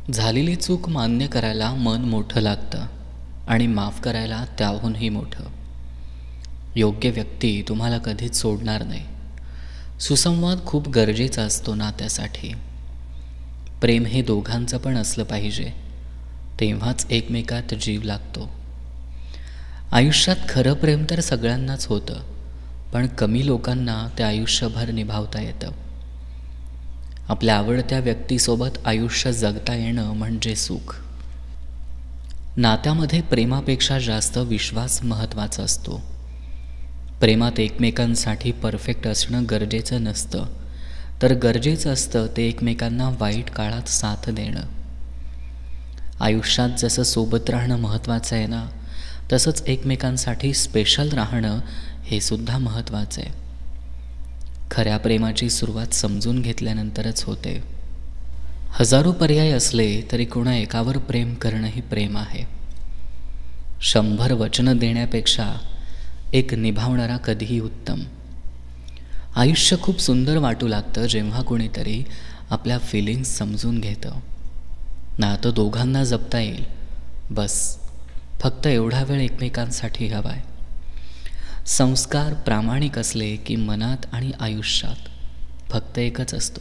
झालेली चूक मान्य करायला मन मोठं लागतं आणि माफ करायला त्याहूनही मोठं. योग्य व्यक्ती तुम्हाला कधीच सोडणार नाही. सुसंवाद खूप गरजेचा असतो नात्यासाठी. प्रेम हे दोघांचं पण असलं पाहिजे, तेव्हाच एकमेकात जीव लागतो. आयुष्यात खरं प्रेम तर सगळ्यांनाच होतं, पण कमी लोकांना ते आयुष्यभर निभावता येतं. आपल्या आवडत्या व्यक्तीसोबत आयुष्य जगता येणं म्हणजे सुख. नात्यामध्ये प्रेमापेक्षा जास्त विश्वास महत्त्वाचा असतो. प्रेमात एकमेकांसाठी परफेक्ट असणं गरजेचं नसतं, तर गरजेचं असतं ते एकमेकांना वाईट काळात साथ देणं. आयुष्यात जसं सोबत राहणं महत्त्वाचं आहे ना, तसंच एकमेकांसाठी स्पेशल राहणं हे सुद्धा महत्त्वाचं आहे. खऱ्या प्रेमाची सुरुवात समजून घेतल्यानंतरच होते. हजारो पर्याय असले तरी कोणा एकावर प्रेम करणंही प्रेम आहे. 100 वचनं देण्यापेक्षा एक निभावणारा कधीही उत्तम. आयुष्य खूप सुंदर वाटू लागतं जेव्हा कोणीतरी आपल्या फिलिंग्स समजून घेतं. नातं दोघांना जपता येईल, बस फक्त एवढा वेळ एकमेकांसाठी हवा आहे. संस्कार प्रामाणिक असले की मनात आणि आयुष्यात फक्त एकच असतो.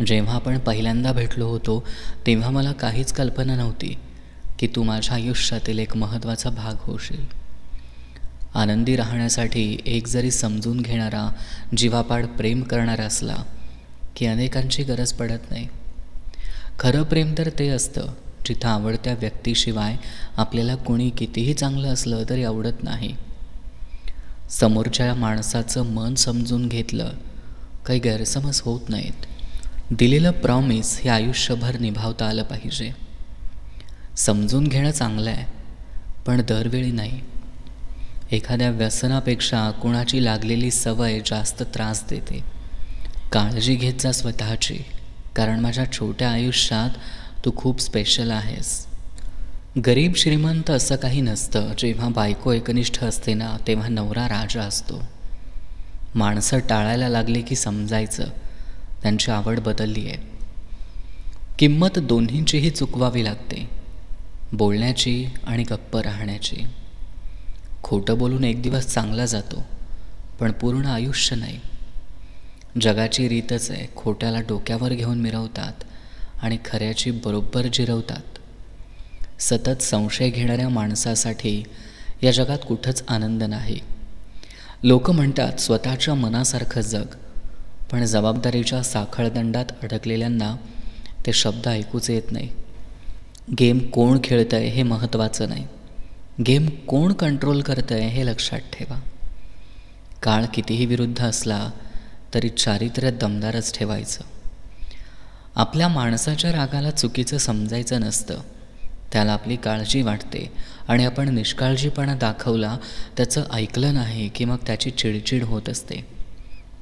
जेव्हा आपण पहिल्यांदा भेटलो होतो तेव्हा मला काहीच कल्पना नव्हती की तू माझ्या आयुष्यातील एक महत्त्वाचा भाग होशील. आनंदी राहण्यासाठी एक जरी समजून घेणारा, जीवापाड प्रेम करणारा असला की अनेकांची गरज पडत नाही. खरं प्रेम तर ते असतं जिथं आवडत्या व्यक्तीशिवाय आपल्याला कोणी कितीही चांगलं असलं तरी आवडत नाही. समोरच्या माणसाचं मन समजून घेतलं, काही गैरसमज होत नाहीत. दिलेलं प्रॉमिस हे आयुष्यभर निभावता आलं पाहिजे. समजून घेणं चांगलं आहे, पण दरवेळी नाही. एखाद्या व्यसनापेक्षा कुणाची लागलेली सवय जास्त त्रास देते. काळजी घेत जा स्वतःची, कारण माझ्या छोट्या आयुष्यात तू खूप स्पेशल आहेस. गरीब श्रीमंत असं काही नसतं. जेव्हा बायको एकनिष्ठ असते ना, तेव्हा नवरा राजा असतो. माणसं टाळायला लागली की समजायचं त्यांची आवड बदलली आहे. किंमत दोन्हींचीही चुकवावी लागते, बोलण्याची आणि गप्प राहण्याची. खोटं बोलून एक दिवस चांगला जातो, पण पूर्ण आयुष्य नाही. जगाची रीतच आहे, खोट्याला डोक्यावर घेऊन मिरवतात आणि खऱ्याची बरोबर जिरवतात. सतत संशय घेणाऱ्या माणसासाठी या जगात कुठंच आनंद नाही. लोक म्हणतात स्वतःच्या मनासारखं जग, पण जबाबदारीच्या साखळदंडात अडकलेल्यांना ते शब्द ऐकूच येत नाही. गेम कोण खेळतंय हे महत्त्वाचं नाही, गेम कोण कंट्रोल करतंय हे लक्षात ठेवा. काळ कितीही विरुद्ध असला तरी चारित्र्य दमदारच ठेवायचं. आपल्या माणसाच्या रागाला चुकीचं समजायचं नसतं. त्याला आपली काळजी वाटते आणि आपण निष्काळजीपणा दाखवला, त्याचं ऐकलं नाही की मग त्याची चिडचिड होत असते.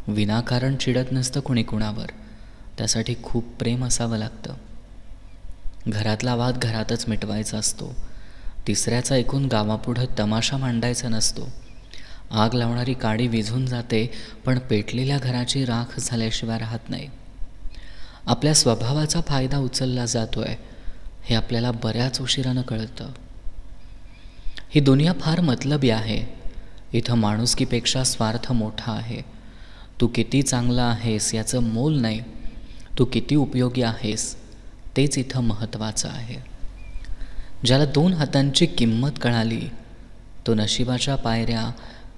विनाकारण चिडत नसतं कुणी कुणावर, त्यासाठी खूप प्रेम असावं लागतं. घरातला वाद घरातच मिटवायचा असतो. तिसऱ्याचं ऐकून गावापुढं तमाशा मांडायचा नसतो. आग लावणारी काडी विझून जाते, पण पेटलेल्या घराची राख झाल्याशिवाय राहत नाही. आपल्या स्वभावाचा फायदा उचलला जातोय हे आपल्याला बऱ्याच उशिरानं कळतं. ही दुनिया फार मतलबी आहे. इथं माणुसकीपेक्षा स्वार्थ मोठा आहे. तू किती चांगला आहेस याचं मोल नाही, तू किती उपयोगी आहेस तेच इथं महत्त्वाचं आहे. ज्याला 2 हातांची किंमत कळाली तो नशिबाच्या पायऱ्या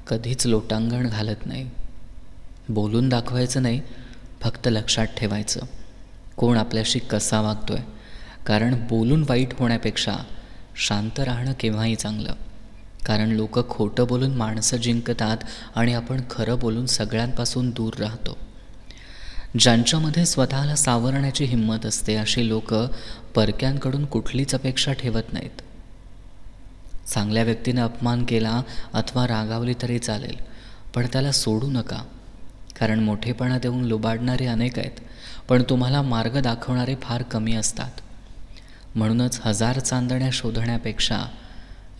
कधीच लोटांगण घालत नाही. बोलून दाखवायचं नाही, फक्त लक्षात ठेवायचं कोण आपल्याशी कसा वागतोय. कारण बोलून वाईट होण्यापेक्षा शांत राहणं केव्हाही चांगलं. कारण लोक खोटं बोलून माणसं जिंकतात आणि आपण खरं बोलून सगळ्यांपासून दूर राहतो. ज्यांच्यामध्ये स्वतःला सावरण्याची हिंमत असते अशी लोक परक्यांकडून कुठलीच अपेक्षा ठेवत नाहीत. चांगल्या व्यक्तीने अपमान केला अथवा रागावली तरी चालेल, पण त्याला सोडू नका. कारण मोठेपणा देऊन लुबाडणारे अनेक आहेत, पण तुम्हाला मार्ग दाखवणारे फार कमी असतात. म्हणूनच 1000 चांदण्या शोधण्यापेक्षा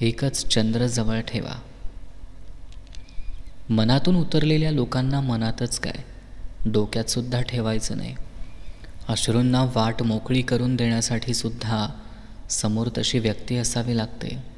एकच चंद्र जवळ ठेवा. मनातून उतरलेल्या लोकांना मनातच काय, डोक्यात सुद्धा ठेवायचं नाही. अश्रूंना वाट मोकळी करून देण्यासाठी सुद्धा समोर तशी व्यक्ती असावी लागते.